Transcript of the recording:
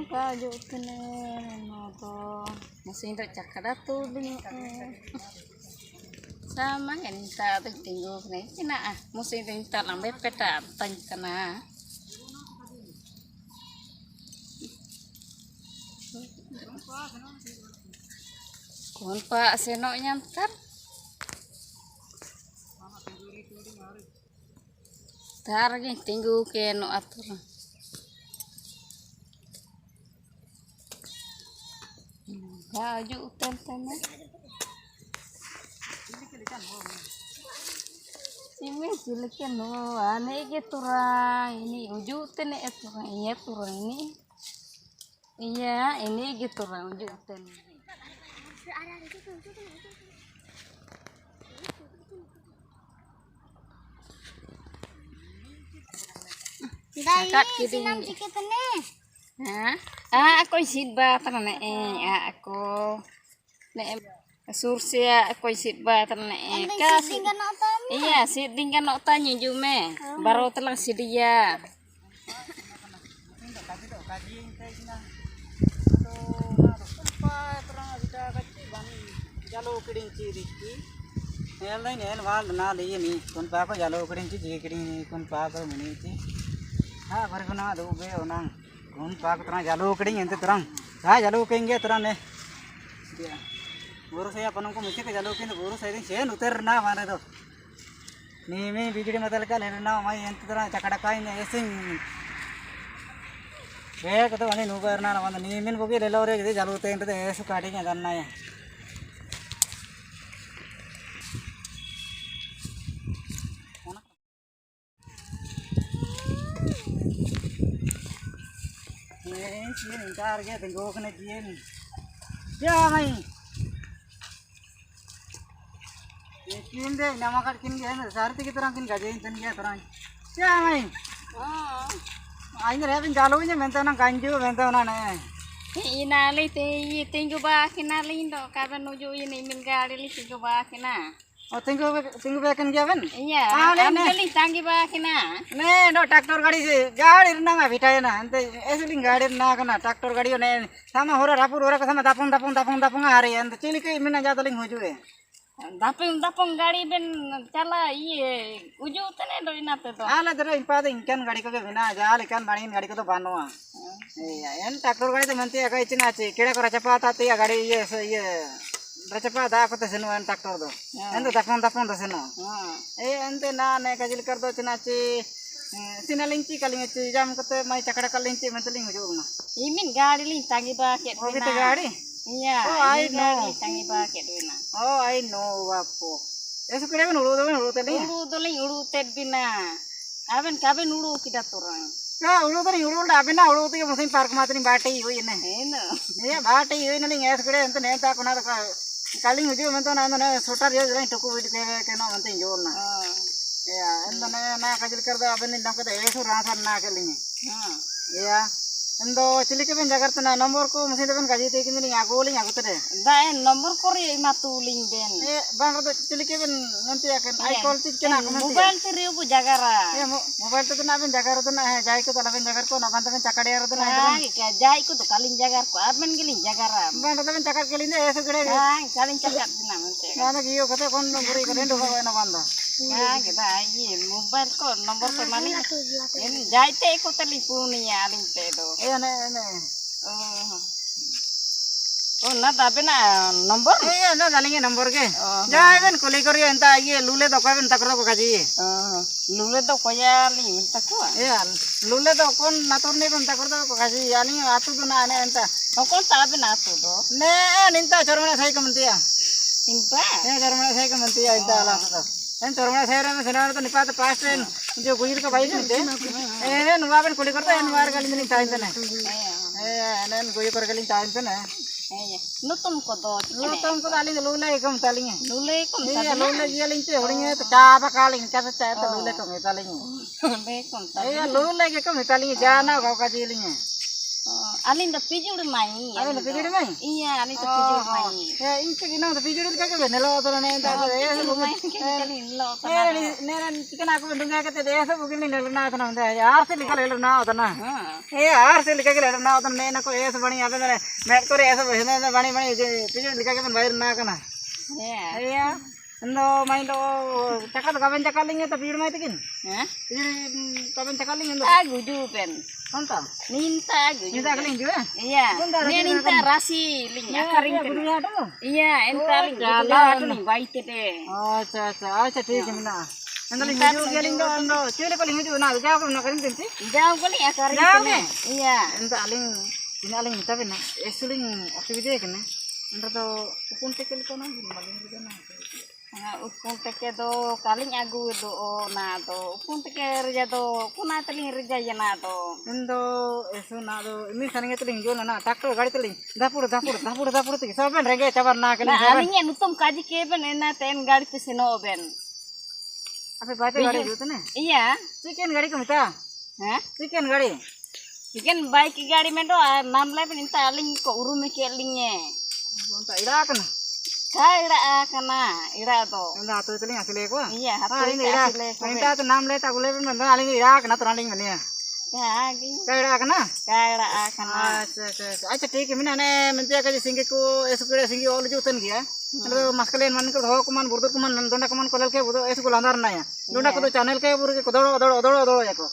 Kaju tene noto mesin tak cakada tu ding sama enta tu tinggu ne kena mesin enta lambe peta tan kana kon pa seno nyantar tar ge tinggu ke no atur kaju tentene ini siliknya no ane gitu ini ujuten itu iya turun ini iya ini gitu ujuten Kakak kiting aku sitba tanane aku ne sursia aku sitba tanane kasih iya siding kan tanya jume baru telang sidia jalo kiding ciri el lain el wal na le ni kon pa ko jalo kiding ci kiding kon pa ko muni ci ha bar ko na do be onang kon pa ko tra jalo kiding ente terang ha jalo kenge terang ne dia buru saya panong ko muke ke jalo kene buru saya din sen uter na mane do ni me bijidi matal ka le na mai ente terang cakada kai ne esing be ko to ani nu ber na na ni min bogi le lo re jalo te ente esu kaadi nya dan na ya sih ntar ya tengok kena jien ya mai kin deh nama kat kin dia sarti kita orang kin gajain ten dia terang ya mai aing reh jalunya menta nang kanju menta nana inali te tinggu ba kinali ndo kaban nuju ini min gari li tinggu ba kina oh tinggu bekan dia ben iya ambil tanggi ba kina ne no tractor gadi se gadi nang abitaya na ante esuling gadi na kana tractor gadi ne sama hora rapur hora ka sama tapung hari ante cilik mina jataling hujue dapung gadi ben cala iye uju tene do inate to ala dero impade inkan gadi ko bina jal ikan banin gadi ko to banoa iya en tractor gadi to menti aga ichina chi keda kora chapata te gadi ye Bercepat aku tuh seno en tractor do. Ento tapong tuh seno. Ente na ne kajil kar do cina ci sinalingci kaling ci jam kete mai cakada kalingci menteling uju na. Imin gadi ling tangi ba ket oh gitu gadi iya oh I know tangi ba ket na oh I know wapo esu kira ben ulu tadi ulu ted bina aben kaben ulu kita turang ka ulu tadi ulu da bina ulu tiga mesin park matri bate iu ine eno iya bate iu ine ling esu kira ente neta kuna kaling uju mento na ane sotar yo jalan tuku widi ke no mento jol na iya ente na kajil kar do aben indam kete esu rasan na kaling iya endo cilik ben jakarta na nomor ko mesin ben gaji te kin ling aku tede da nomor kori matuling ben bang do cilik ben nanti akan I call tit kena aku nanti mobile teriu bu jagara ya mobile to na ben jagar to na jai ko tala ben jagar ko na ban ben cakade to na jai ko to kalin jagar ko aben giling jagara bang to ben cakar kelin esu gede kalin cakar na mente na giyo kate kon guri ko do ko na banda kita iya mobile ko nomor ko mali en jai te ko telepon ya aling te do ne oh na tapi na nomor na dalinge nomor ke jai ben koli koriyo enta ye lule do ka ben takro ko kaji lule do ko ya li minta ko iya lule do kon natur ne ben takro ko kaji ani atu do na ane enta kon tabe na tu do ne ninta chormana sai kamantiya inpa chormana sai kamantiya enta ala to en chormana sai ram senar to nipat past en jo guir ka bai nte nuwa ben koli korta en war galin ni tain tane en guir kor galin tain tane nutum ko do nutum ko daling lule kom taling lule kom iya lule yeling che horing to cha ba kaling ka cha to lule kom taling lule kom taling iya lule ke kom taling jana ka ka jiling Aling dah pijul mai. Aling dah pijul mai? Iya, aling dah pijul mai. Ya, ini kita dah pijul itu kagak bener loh, tuh nih, tuh chicken aku bentuk kayak gitu deh, so mungkin ini lelana tuh nanti, ya arsi likal lelana tuh nah, ya arsi likal lelana tuh nih, aku es bani apa nih, mek kore es bani pijul likal kan bayar nak kan, iya, endo main tuh cakal kapan cakalingnya tapi pijul mai tikin, pijul kapan cakalingnya tuh, aku jupen. Mantap. Minta gue. Minta keling juga? Iya. Ini minta rasi ling akaring kan. Iya, enta ling jalan ling baik deh. Oh, acha ठीक है मिला. अंदर ling juga ling do ando. Cile ko ling juga na jauh ko na karing tinti. Jauh ko ling akaring kan. Iya. Enta ling ini ling minta bina. Esuling aktiviti kan. Anda to upun tekel ko na maling juga na. Upun teke do kaling agu do na do upun teke reja do kuna teling reja ya na do endo esu na do ini saringe teling jo na tractor gadi teling dapur te saben renge cabar na keling saben aling nutum kaji ke ben ena ten gadi te seno ben ape bate gadi jo ne iya chicken gadi ko mita chicken gadi chicken bike gadi men do nam le ben inta aling ko urume ke lingnya bonta ira kana Ira kana, ira to. Anda atu teling asile ko. Iya, hatu ira. Minta tu nam le ta gule ben manda aling ira kana teraling mani ya. Kagi. Ira kana? Ira kana. Acha ठीक है मिना ने मंतिया का सिंगे को एसुकड़े सिंगे ओल जुतन गया तो मस्कलेन मन को हो कुमान बुरदुर कुमान दोंडा कुमान कोलल के बुदो एसु को लांदार ना या दोंडा को चैनल के बुर के दड़ो याको